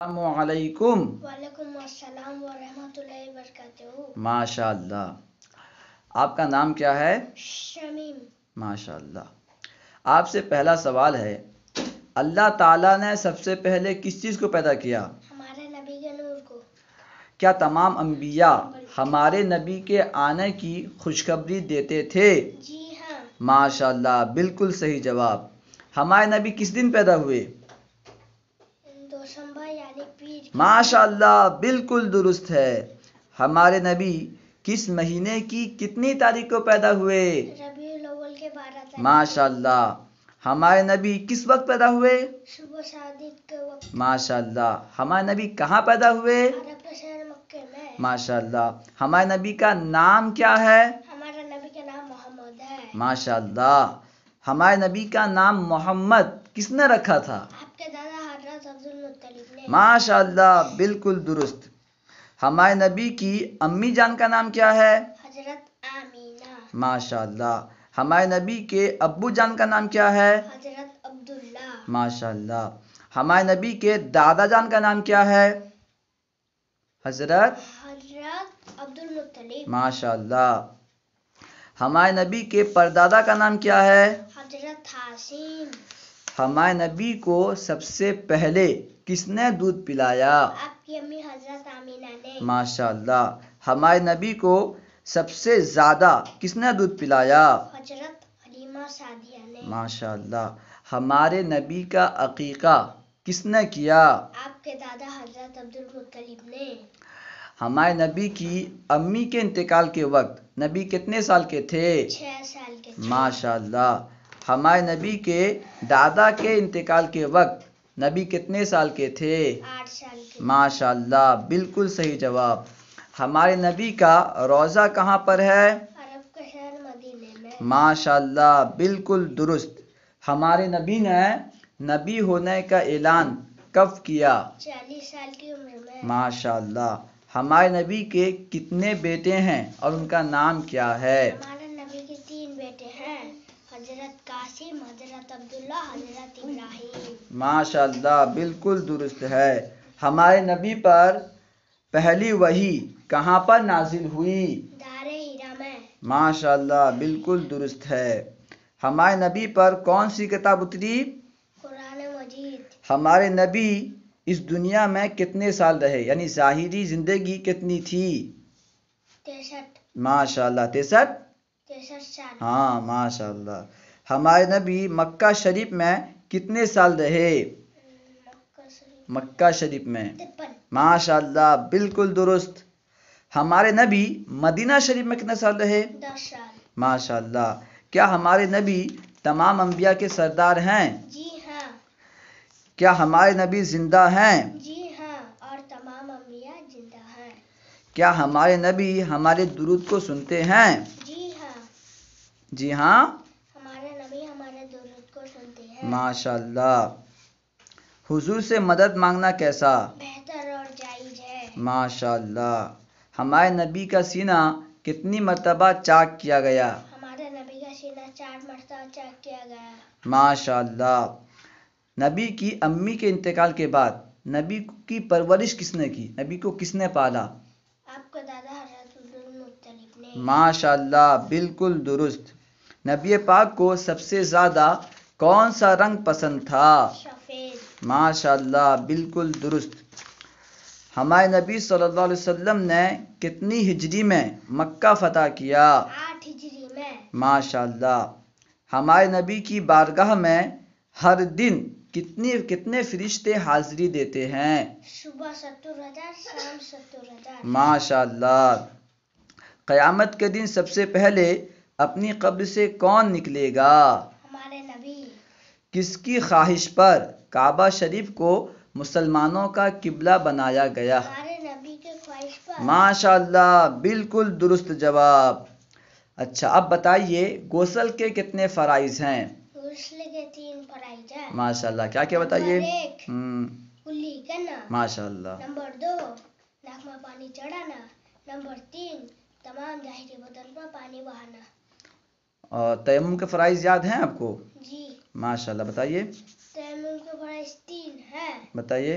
السلام علیکم۔ وعلیکم السلام ورحمۃ اللہ وبرکاتہ۔ ماشاء اللہ، آپ کا نام کیا ہے؟ شمیم۔ ماشاء اللہ، آپ سے پہلا سوال ہے، اللہ تعالیٰ نے سب سے پہلے کس چیز کو پیدا کیا؟ ہمارے نبی کے نور کو۔ کیا تمام انبیاء ہمارے نبی کے آنے کی خوشخبری دیتے تھے؟ جی ہاں۔ ماشاء اللہ، بالکل صحیح جواب۔ ہمارے نبی کس دن پیدا ہوئے؟ دوشنبہ یعنی پیر۔ ماشاء اللہ، بالکل درست ہے۔ ہمارے نبی کس مہینے کی کتنی تاریخ کو پیدا ہوئے؟ ربیع الاول کے 12 تاریخ۔ ماشاء اللہ، ہمارے نبی کس وقت پیدا ہوئے؟ صبح صادق کے وقت۔ ماشاء اللہ، ہمارے نبی کہاں پیدا ہوئے؟ عرب کے شہر مکے میں۔ ماشاء اللہ، ہمارے نبی کا نام کیا ہے؟ ہمارے نبی کا نام محمد ہے۔ ماشاء اللہ، ہمارے نبی کا نام محمد کس نے رکھا تھا؟ آپ کے دادا حضرت عبد المطلب نے۔ ماشاء اللہ، بالکل درست۔ ہمارے نبی کی امی جان کا نام کیا ہے؟ حضرت آمینہ۔ ماشاء اللہ، ہمارے نبی کے ابو جان کا نام کیا ہے؟ حضرت عبداللہ۔ ماشاء اللہ، ہمارے نبی کے دادا جان کا نام کیا ہے؟ حضرت عبد المطلب۔ ماشاء اللہ، ہمارے نبی کے پردادا کا نام کیا ہے؟ حضرت ہاشم۔ ہمارے نبی کو سب سے پہلے کس نے دودھ پلایا؟ آپ کی امی حضرت آمینہ نے۔ ماشاء اللہ، ہمارے نبی کو سب سے زیادہ کس نے دودھ پلایا؟ حضرت حلیمہ سعدیہ نے۔ ماشاء اللہ، ہمارے نبی کا عقیقہ کس نے کیا؟ آپ کے دادا حضرت عبد المطلب نے۔ ہمارے نبی کی امی کے انتقال کے وقت نبی کتنے سال کے تھے؟ 6 سال کے تھے۔ ماشاء اللہ، ہمارے نبی کے دادا کے انتقال کے وقت نبی کتنے سال کے تھے؟ 8 سال کے۔ ماشاء اللہ، بالکل صحیح جواب۔ ہمارے نبی کا روضہ کہاں پر ہے؟ عرب کے شہر مدینے میں۔ ماشاء اللہ، بالکل درست۔ ہمارے نبی نے نبی ہونے کا اعلان کب کیا؟ 40 سال کی عمر میں۔ ماشاء اللہ، ہمارے نبی کے کتنے بیٹے ہیں اور ان کا نام کیا ہے؟ ہمارے نبی کے 3 بیٹے ہیں، حضرت قاسم، حضرت عبداللہ، حضرت ابراہیم۔ ماشاء اللہ، بالکل درست ہے۔ ہمارے نبی پر پہلی وحی کہاں پر نازل ہوئی؟ دار ہیرا میں۔ ماشاء اللہ، بالکل درست ہے۔ ہمارے نبی پر کون سی کتاب اتری؟ قرآن مجید۔ ہمارے نبی اس دنیا میں کتنے سال رہے، یعنی ظاہری زندگی کتنی تھی؟ 63۔ ماشاء اللہ، 63 سال۔ ہاں، ماشاء اللہ۔ ہمارے نبی مکہ شریف میں کتنے سال رہے؟ مکہ شریف میں 53۔ ماشاء اللہ، بالکل درست۔ ہمارے نبی مدینہ شریف میں کتنے سال رہے؟ 10 سال۔ ماشاء اللہ، کیا ہمارے نبی تمام انبیاء کے سردار ہیں؟ جی ہاں۔ کیا ہمارے نبی زندہ ہیں؟ جی ہاں، اور تمام انبیاء زندہ ہیں۔ کیا ہمارے نبی ہمارے درود کو سنتے ہیں؟ جی ہاں۔ جی ہاں، ہمارے نبی ہمارے درود کو سنتے ہیں۔ ماشاء اللہ۔ حضور سے مدد مانگنا کیسا؟ بہتر اور جائز ہے۔ ماشاء اللہ، ہمارے نبی کا سینہ کتنی مرتبہ چاک کیا گیا؟ ہمارے نبی کا سینہ 4 مرتبہ چاک کیا گیا۔ ماشاء اللہ، نبی کی امی کے انتقال کے بعد نبی کی پرورش کس نے کی؟ نبی کو کس نے پالا؟ آپ کا دادا حضرت عبد المطلب نے۔ ماشاء اللہ، بالکل درست۔ نبی پاک کو سب سے زیادہ کون سا رنگ پسند تھا؟ سفید۔ ماشاء اللہ، بالکل درست۔ ہمارے نبی صلی اللہ علیہ وسلم نے کتنی ہجری میں مکہ فتح کیا؟ 8 ہجری میں۔ ماشاء اللہ، ہمارے نبی کی بارگاہ میں ہر دن کتنے فرشتے حاضری دیتے ہیں؟ صبح 70,000، شام 70,000۔ ماشاء اللہ، قیامت کے دن سب سے پہلے اپنی قبر سے کون نکلے گا؟ ہمارے نبی۔ کس کی خواہش پر کعبہ شریف کو مسلمانوں کا قبلہ بنایا گیا؟ ہمارے نبی کے خواہش پر۔ ماشاء اللہ، بالکل درست جواب۔ اچھا، اب بتائیے غسل کے کتنے فرائض ہیں؟ غسل کے 3 فرائض ہیں۔ ماشاء اللہ، کیا کیا بتائیے؟ نمبر 1 کلی کرنا۔ ماشاء اللہ۔ نمبر 2 ناک میں پانی چڑھانا۔ نمبر 3 تمام ظاہری بدن پر پانی بہانا۔ اور تیمم کے فرائض یاد ہیں آپ کو؟ جی۔ ماشاء اللہ، بتائیے تیمم کے فرائض 3 ہیں۔ بتائیے۔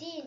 3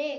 1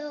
2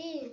3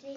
3